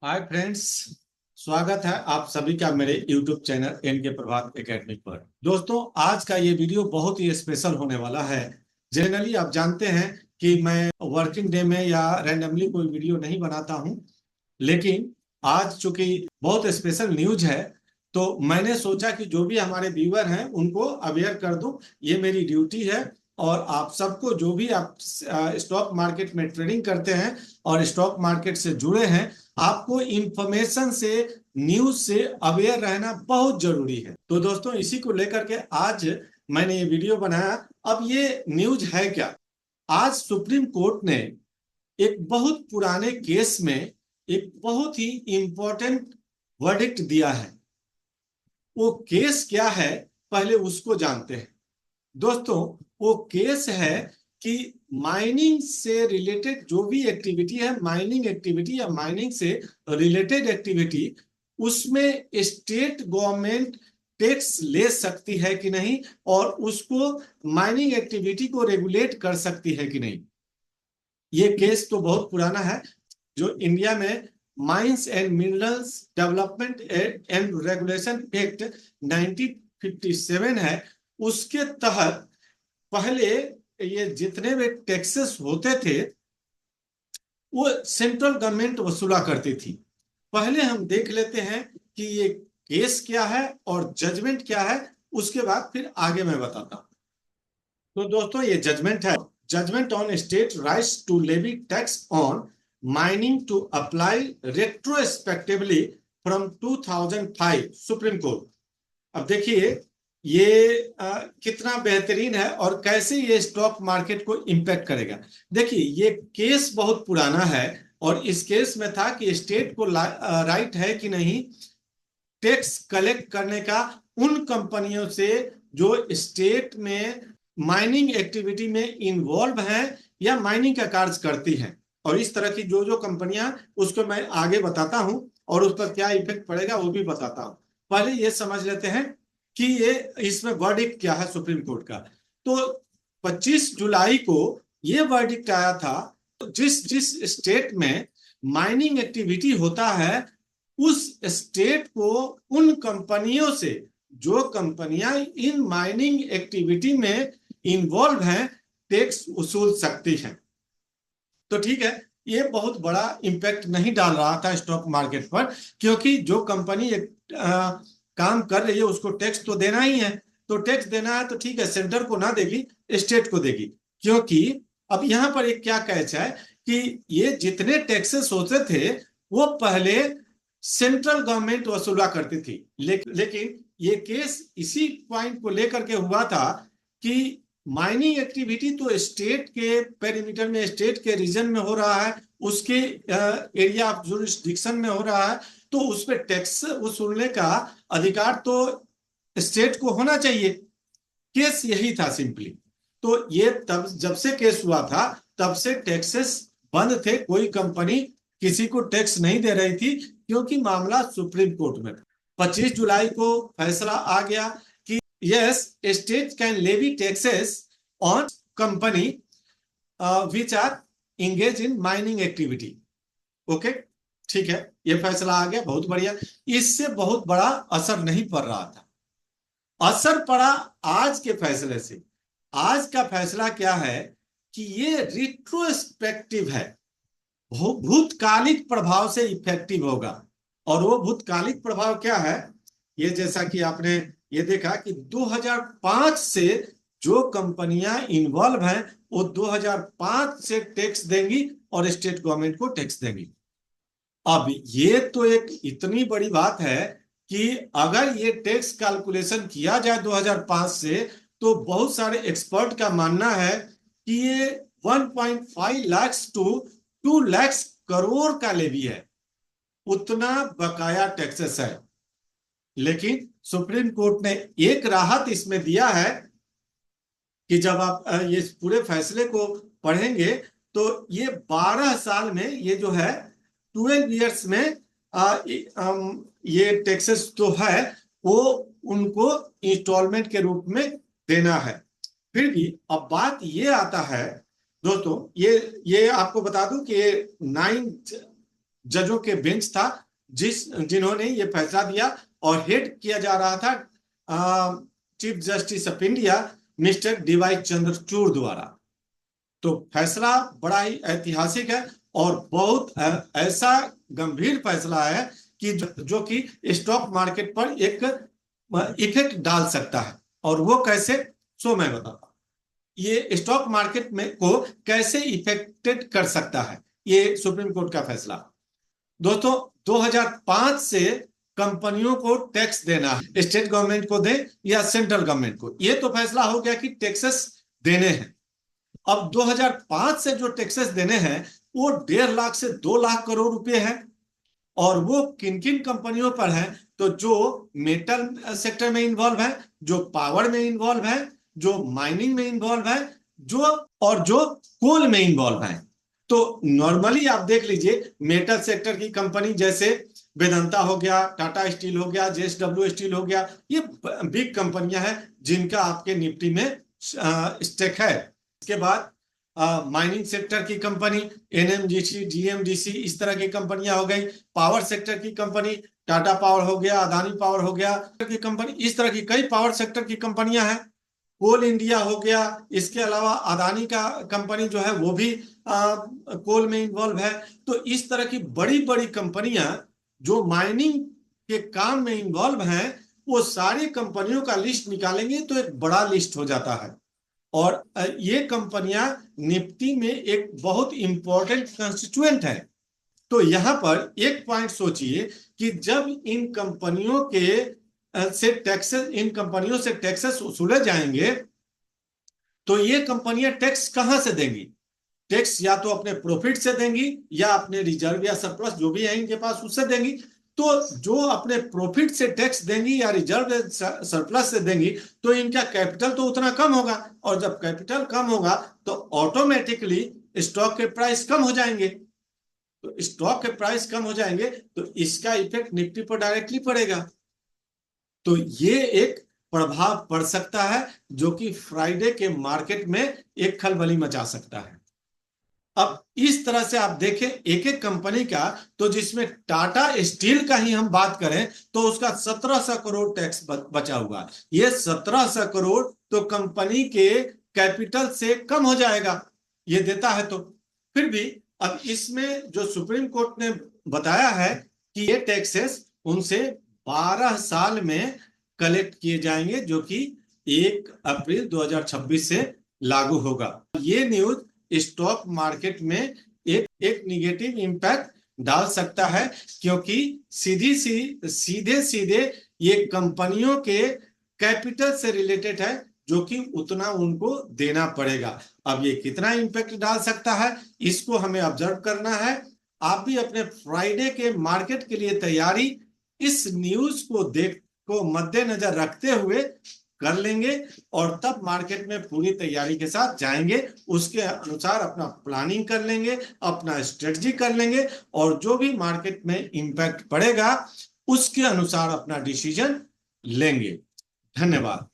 Hi friends. स्वागत है आप सभी का मेरे YouTube चैनल एन के प्रभात एकेडमी पर। दोस्तों, आज का ये वीडियो बहुत ही स्पेशल होने वाला है। जनरली आप जानते हैं कि मैं वर्किंग डे में या रैंडमली कोई वीडियो नहीं बनाता हूं, लेकिन आज चूंकि बहुत स्पेशल न्यूज है तो मैंने सोचा कि जो भी हमारे व्यूअर हैं उनको अवेयर कर दूं। ये मेरी ड्यूटी है। और आप सबको, जो भी आप स्टॉक मार्केट में ट्रेडिंग करते हैं और स्टॉक मार्केट से जुड़े हैं, आपको इंफॉर्मेशन से, न्यूज से अवेयर रहना बहुत जरूरी है। तो दोस्तों, इसी को लेकर के आज मैंने ये वीडियो बनाया। अब ये न्यूज है क्या? आज सुप्रीम कोर्ट ने एक बहुत पुराने केस में एक बहुत ही इंपॉर्टेंट वर्डिक्ट दिया है। वो केस क्या है, पहले उसको जानते हैं। दोस्तों, वो केस है कि माइनिंग से रिलेटेड जो भी एक्टिविटी है, माइनिंग एक्टिविटी या माइनिंग से रिलेटेड एक्टिविटी, उसमें स्टेट गवर्नमेंट टैक्स ले सकती है कि नहीं, और उसको माइनिंग एक्टिविटी को रेगुलेट कर सकती है कि नहीं। ये केस तो बहुत पुराना है। जो इंडिया में mines and minerals development and regulation act 1957 है, उसके तहत पहले ये जितने भी टैक्सेस होते थे वो सेंट्रल गवर्नमेंट वसूला करती थी। पहले हम देख लेते हैं कि ये केस क्या है और जजमेंट क्या है, उसके बाद फिर आगे मैं बताता हूं। तो दोस्तों, ये जजमेंट है। Judgment on state rights to levy tax on mining to apply retrospectively from 2005, supreme court. अब देखिए ये कितना बेहतरीन है और कैसे ये स्टॉक मार्केट को इंपैक्ट करेगा। देखिए, ये केस बहुत पुराना है और इस केस में था कि स्टेट को राइट है कि नहीं टैक्स कलेक्ट करने का उन कंपनियों से जो स्टेट में माइनिंग एक्टिविटी में इन्वॉल्व हैं या माइनिंग का कार्य करती हैं। और इस तरह की जो जो कंपनियां, उसको मैं आगे बताता हूं और उस पर क्या इफेक्ट पड़ेगा वो भी बताता हूं। पहले ये समझ लेते हैं कि ये इसमें वर्डिक्ट क्या है सुप्रीम कोर्ट का। तो 25 जुलाई को ये वर्डिक्ट आया था। जिस जिस स्टेट में माइनिंग एक्टिविटी होता है, उस स्टेट को उन कंपनियों से, जो कंपनियां इन माइनिंग एक्टिविटी में इन्वॉल्व हैं, टैक्स वसूल सकती हैं। तो ठीक है, ये बहुत बड़ा इंपैक्ट नहीं डाल रहा था स्टॉक मार्केट पर, क्योंकि जो कंपनी काम कर रही है उसको टैक्स तो देना ही है। तो टैक्स देना है तो ठीक है, सेंटर को ना देगी, स्टेट को देगी। क्योंकि अब यहां पर एक क्या कैच है कि ये जितने टैक्सेस होते थे वो पहले सेंट्रल गवर्नमेंट वसूला करती थी। लेकिन ये केस इसी पॉइंट को लेकर के हुआ था कि माइनिंग एक्टिविटी तो स्टेट के पेरीमीटर में, स्टेट के रीजन में हो रहा है, उसके एरिया ऑफ जुरिस्डिक्शन में हो रहा है, तो उस पर टैक्स वसूलने का अधिकार तो स्टेट को होना चाहिए। केस यही था सिंपली। तो ये तब जब से केस हुआ था तब से टैक्सेस बंद थे। कोई कंपनी किसी को टैक्स नहीं दे रही थी, क्योंकि मामला सुप्रीम कोर्ट में था। 25 जुलाई को फैसला आ गया कि yes, state can levy taxes on company which are engage in mining activity. Okay, ठीक है, ये फैसला आ गया, बहुत बढ़िया। इससे बहुत बड़ा असर नहीं पड़ रहा था। असर पड़ा आज के फैसले से। आज का फैसला क्या है कि ये रिट्रोस्पेक्टिव है, भूतकालिक प्रभाव से इफेक्टिव होगा। और वो भूतकालिक प्रभाव क्या है, ये जैसा कि आपने ये देखा कि 2005 से जो कंपनियां इन्वॉल्व हैं वो 2005 से टैक्स देंगी और स्टेट गवर्नमेंट को टैक्स देंगी। अब ये तो एक इतनी बड़ी बात है कि अगर ये टैक्स कैलकुलेशन किया जाए 2005 से, तो बहुत सारे एक्सपर्ट का मानना है कि ये 1.5 लाख टू 2 लाख करोड़ का लेवी है, उतना बकाया टैक्सेस है। लेकिन सुप्रीम कोर्ट ने एक राहत इसमें दिया है कि जब आप ये पूरे फैसले को पढ़ेंगे तो ये 12 साल में, ये जो है 12 ईयर्स में ये टैक्सेस जो है वो उनको इंस्टॉलमेंट के रूप में देना है। फिर भी अब बात ये आता है दोस्तों, ये आपको बता दूं कि 9 जजों के बेंच था जिन्होंने ये फैसला दिया, और हेड किया जा रहा था chief justice of India mister D Y Chandrachud द्वारा। तो फैसला बड़ा ही ऐतिहासिक है और बहुत ऐसा गंभीर फैसला है कि जो कि स्टॉक मार्केट पर एक इफेक्ट डाल सकता है। और वो कैसे, सो मैं बताता हूं ये स्टॉक मार्केट में को कैसे इफेक्टेड कर सकता है ये सुप्रीम कोर्ट का फैसला। दोस्तों 2005 से कंपनियों को टैक्स देना है, स्टेट गवर्नमेंट को दे या सेंट्रल गवर्नमेंट को, ये तो फैसला हो गया कि टैक्सेस देने हैं। अब 2005 से जो टैक्सेस देने हैं वो 1.5 लाख से 2 लाख करोड़ रुपए है। और वो किन किन कंपनियों पर है, तो जो मेटल सेक्टर में इन्वॉल्व है, जो पावर में इन्वॉल्व है, जो माइनिंग में इन्वॉल्व है, जो कोल में इन्वॉल्व है। तो नॉर्मली आप देख लीजिए मेटल सेक्टर की कंपनी जैसे वेदांता हो गया, टाटा स्टील हो गया, जेएसडब्ल्यू स्टील हो गया, ये बिग कंपनियां हैं जिनका आपके निफ्टी में स्टेक है। इसके बाद माइनिंग सेक्टर की कंपनी एनएमडीसी, जीएमडीसी, इस तरह की कंपनियां हो गई। पावर सेक्टर की कंपनी टाटा पावर हो गया, अदानी पावर हो गया की कंपनी, इस तरह की कई पावर सेक्टर की कंपनियां हैं। कोल इंडिया हो गया, इसके अलावा अदानी का कंपनी जो है वो भी कोल में इन्वॉल्व है। तो इस तरह की बड़ी बड़ी कंपनियां जो माइनिंग के काम में इन्वॉल्व हैं, वो सारी कंपनियों का लिस्ट निकालेंगे तो एक बड़ा लिस्ट हो जाता है। और ये कंपनियां निफ्टी में एक बहुत इंपॉर्टेंट कंस्टिट्यूएंट है। तो यहां पर एक पॉइंट सोचिए कि जब इन कंपनियों से टैक्सेस वसूले जाएंगे तो ये कंपनियां टैक्स कहां से देंगी? टैक्स या तो अपने प्रॉफिट से देंगी या अपने रिजर्व या सरप्लस जो भी है इनके पास उससे देंगी। तो जो अपने प्रॉफिट से टैक्स देंगी या रिजर्व सरप्लस से देंगी तो इनका कैपिटल तो उतना कम होगा, और जब कैपिटल कम होगा तो ऑटोमेटिकली स्टॉक के प्राइस कम हो जाएंगे। तो स्टॉक के प्राइस कम हो जाएंगे तो इसका इफेक्ट निफ्टी पर डायरेक्टली पड़ेगा। तो ये एक प्रभाव पड़ सकता है जो कि फ्राइडे के मार्केट में एक खलबली मचा सकता है। अब इस तरह से आप देखें एक एक कंपनी का, तो जिसमें टाटा स्टील का ही हम बात करें तो उसका 1700 करोड़ टैक्स बचा हुआ। ये 1700 करोड़ तो कंपनी के कैपिटल से कम हो जाएगा ये देता है। तो फिर भी अब इसमें जो सुप्रीम कोर्ट ने बताया है कि ये टैक्सेस उनसे 12 साल में कलेक्ट किए जाएंगे, जो कि 1 अप्रैल 2026 से लागू होगा। ये न्यूज स्टॉक मार्केट में एक निगेटिव इंपैक्ट डाल सकता है, क्योंकि सीधे सीधे ये कंपनियों के कैपिटल से रिलेटेड है जो कि उतना उनको देना पड़ेगा। अब ये कितना इंपैक्ट डाल सकता है इसको हमें ऑब्जर्व करना है। आप भी अपने फ्राइडे के मार्केट के लिए तैयारी इस न्यूज को मद्देनजर रखते हुए कर लेंगे, और तब मार्केट में पूरी तैयारी के साथ जाएंगे। उसके अनुसार अपना प्लानिंग कर लेंगे, अपना स्ट्रेटजी कर लेंगे, और जो भी मार्केट में इंपैक्ट पड़ेगा उसके अनुसार अपना डिसीजन लेंगे। धन्यवाद।